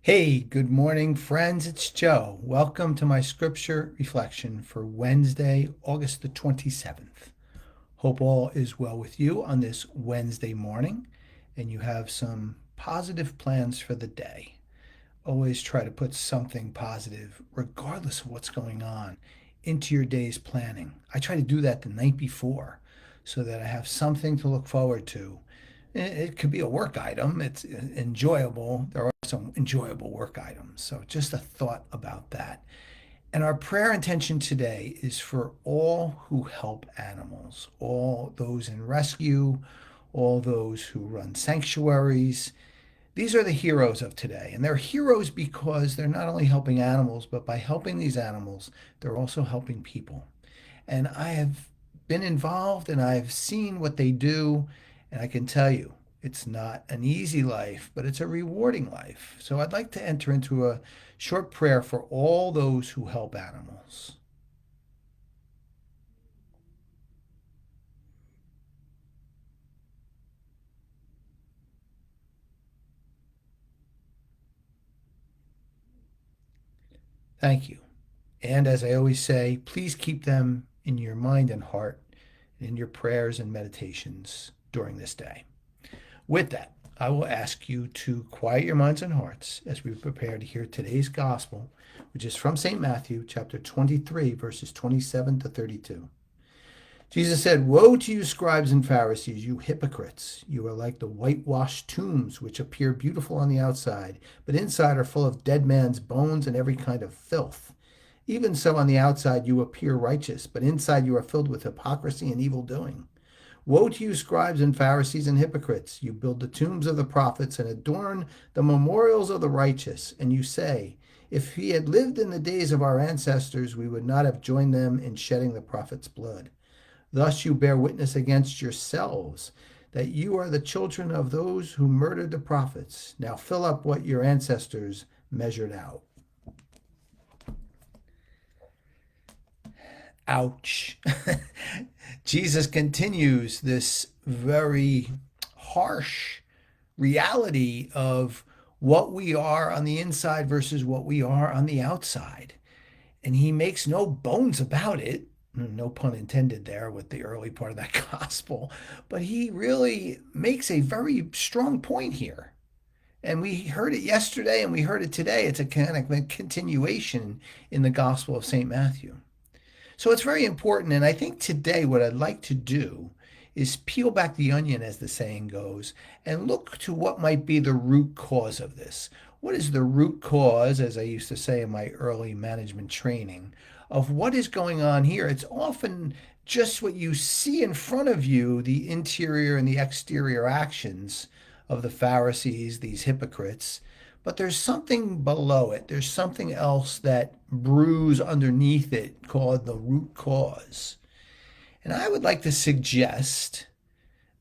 Hey, good morning, friends. It's Joe. Welcome to my scripture reflection for Wednesday, August the 27th. Hope all is well with you on this Wednesday morning and you have some positive plans for the day. Always try to put something positive, regardless of what's going on, into your day's planning. I try to do that the night before so that I have something to look forward to. It could be a work item. It's enjoyable. There are some enjoyable work items. So just a thought about that. And our prayer intention today is for all who help animals, all those in rescue, all those who run sanctuaries. These are the heroes of today. And they're heroes because they're not only helping animals, but by helping these animals, they're also helping people. And I have been involved and I've seen what they do. And I can tell you, it's not an easy life, but it's a rewarding life. So I'd like to enter into a short prayer for all those who help animals. Thank you. And as I always say, please keep them in your mind and heart, in your prayers and meditations during this day. With that, I will ask you to quiet your minds and hearts as we prepare to hear today's gospel, which is from St. Matthew, chapter 23, verses 27 to 32. Jesus said, "Woe to you, scribes and Pharisees, you hypocrites! You are like the whitewashed tombs, which appear beautiful on the outside, but inside are full of dead man's bones and every kind of filth. Even so, on the outside you appear righteous, but inside you are filled with hypocrisy and evil doing. Woe to you, scribes and Pharisees and hypocrites! You build the tombs of the prophets and adorn the memorials of the righteous, and you say, if he had lived in the days of our ancestors, we would not have joined them in shedding the prophets' blood. Thus you bear witness against yourselves that you are the children of those who murdered the prophets. Now fill up what your ancestors measured out." Ouch. Jesus continues this very harsh reality of what we are on the inside versus what we are on the outside. And he makes no bones about it. No pun intended there with the early part of that gospel. But he really makes a very strong point here. And we heard it yesterday and we heard it today. It's a kind of a continuation in the Gospel of St. Matthew. So it's very important. And I think today what I'd like to do is peel back the onion, as the saying goes, and look to what might be the root cause of this. What is the root cause, as I used to say in my early management training, of what is going on here? It's often just what you see in front of you, the interior and the exterior actions of the Pharisees, these hypocrites, but there's something below it. There's something else that brews underneath it called the root cause. And I would like to suggest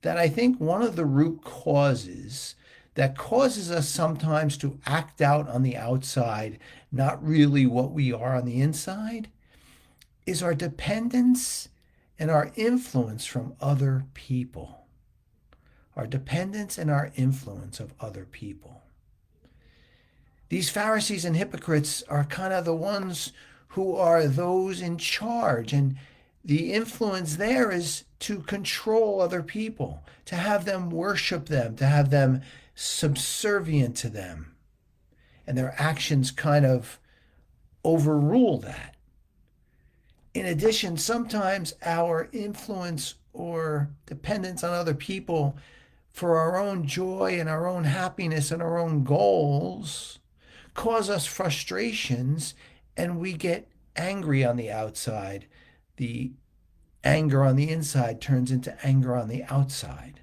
that I think one of the root causes that causes us sometimes to act out on the outside, not really what we are on the inside, is our dependence and our influence from other people. Our dependence and our influence of other people. These Pharisees and hypocrites are kind of the ones who are those in charge. And the influence there is to control other people, to have them worship them, to have them subservient to them. And their actions kind of overrule that. In addition, sometimes our influence or dependence on other people for our own joy and our own happiness and our own goals cause us frustrations and we get angry on the outside. The anger on the inside turns into anger on the outside.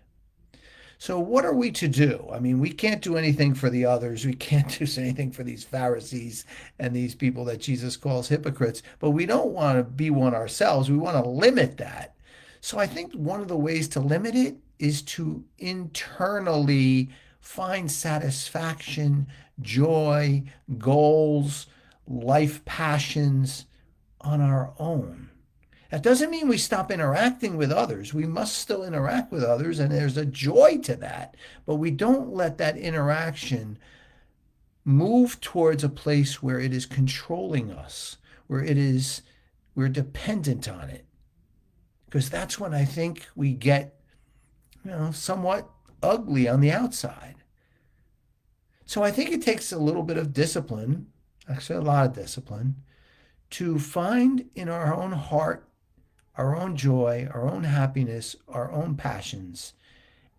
So, what are we to do? I mean, we can't do anything for the others. We can't do anything for these Pharisees and these people that Jesus calls hypocrites, but we don't want to be one ourselves. We want to limit that. So, I think one of the ways to limit it is to internally find satisfaction, joy, goals, life passions on our own. That doesn't mean we stop interacting with others. We must still interact with others, and there's a joy to that. But we don't let that interaction move towards a place where it is controlling us, where we're dependent on it. Because that's when I think we get, somewhat ugly on the outside. So I think it takes a little bit of discipline, actually a lot of discipline, to find in our own heart our own joy, our own happiness, our own passions,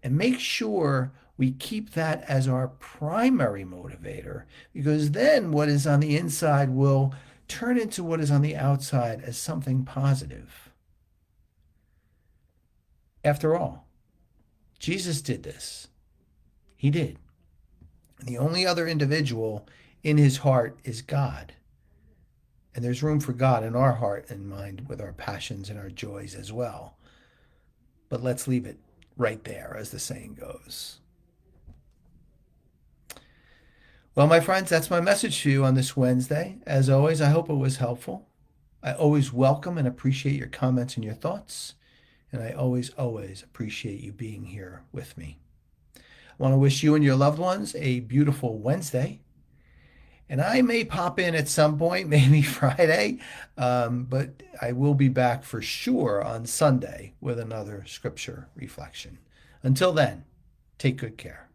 and make sure we keep that as our primary motivator, because then what is on the inside will turn into what is on the outside as something positive. After all, Jesus did this. He did. And the only other individual in his heart is God. And there's room for God in our heart and mind with our passions and our joys as well. But let's leave it right there, as the saying goes. Well, my friends, that's my message to you on this Wednesday. As always, I hope it was helpful. I always welcome and appreciate your comments and your thoughts. And I always appreciate you being here with me. I want to wish you and your loved ones a beautiful Wednesday. And I may pop in at some point, maybe Friday, but I will be back for sure on Sunday with another scripture reflection. Until then, take good care.